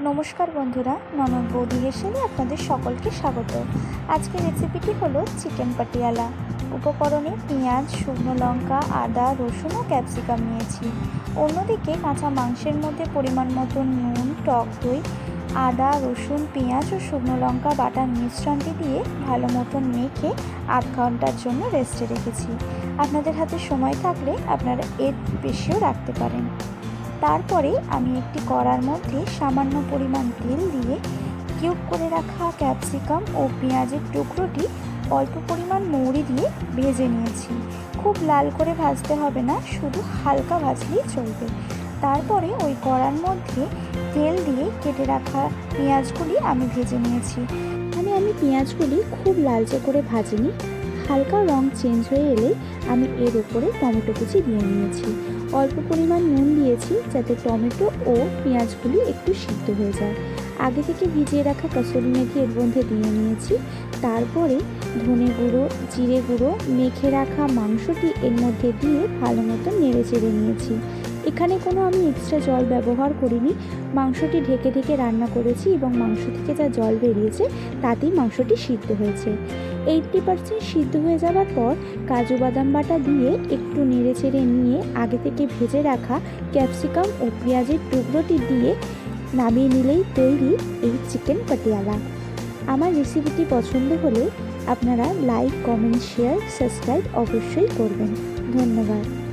নমস্কার বন্ধুরা, ননদ বৌদি হেসেলে আপনাদের সকলকে স্বাগত। আজকের রেসিপিটি হলো চিকেন পাটিয়ালা। উপকরণে পেঁয়াজ, শুকনো লঙ্কা, আদা, রসুন ও ক্যাপসিকাম নিয়েছি। অন্যদিকে কাঁচা মাংসের মধ্যে পরিমাণ মতো নুন, টক দই, আদা, রসুন, পেঁয়াজ ও শুকনো লঙ্কা বাটার মিশ্রণটি দিয়ে ভালো মতন মেখে আধ ঘন্টার জন্য রেস্টে রেখেছি। আপনাদের হাতে সময় থাকলে আপনারা এর বেশিও রাখতে পারেন। তারপরে আমি একটি কড়ার মধ্যে সামান্য পরিমাণ তেল দিয়ে কিউব করে রাখা ক্যাপসিকাম ও পেঁয়াজের টুকরোটি অল্প পরিমাণ মৌরি দিয়ে ভেজে নিয়েছি। খুব লাল করে ভাজতে হবে না, শুধু হালকা ভাজলেই চলবে। তারপরে ওই কড়ার মধ্যে তেল দিয়ে কেটে রাখা পেঁয়াজগুলি আমি ভেজে নিয়েছি। আমি পেঁয়াজগুলি খুব লালচে করে ভাজিনি, হালকা রং চেঞ্জ হয়ে এলে আমি এর উপরে টমেটো কুচি দিয়ে নিয়েছি। অল্প পরিমাণ নুন দিয়েছি যাতে টমেটো ও পেঁয়াজগুলি একটু সিদ্ধ হয়ে যায়। আগে থেকে ভিজিয়ে রাখা কসুরি মেথি এর মধ্যে দিয়ে নিয়েছি। তারপরে ধনে গুঁড়ো, জিরে গুঁড়ো, মেখে রাখা মাংসটি এর মধ্যে দিয়ে ভালো মতো নেড়ে চেড়ে নিয়েছি। এখানে কোনো আমি এক্সট্রা জল ব্যবহার করিনি, মাংসটি ঢেকে ঢেকে রান্না করেছি এবং মাংস থেকে যা জল বেরিয়েছে তাতেই মাংসটি সিদ্ধ হয়েছে। 80% সিদ্ধ হয়ে যাওয়ার পর কাজু বাদাম বাটা দিয়ে একটু নেড়ে চেড়ে নিয়ে আগে থেকে ভেজে রাখা ক্যাপসিকাম ও পেঁয়াজের টুকরোটি দিয়ে নামিয়ে নিলেই তৈরি এই চিকেন পাটিয়ালা। আমার রেসিপিটি পছন্দ হলে আপনারা লাইক, কমেন্ট, শেয়ার, সাবস্ক্রাইব অবশ্যই করবেন। ধন্যবাদ।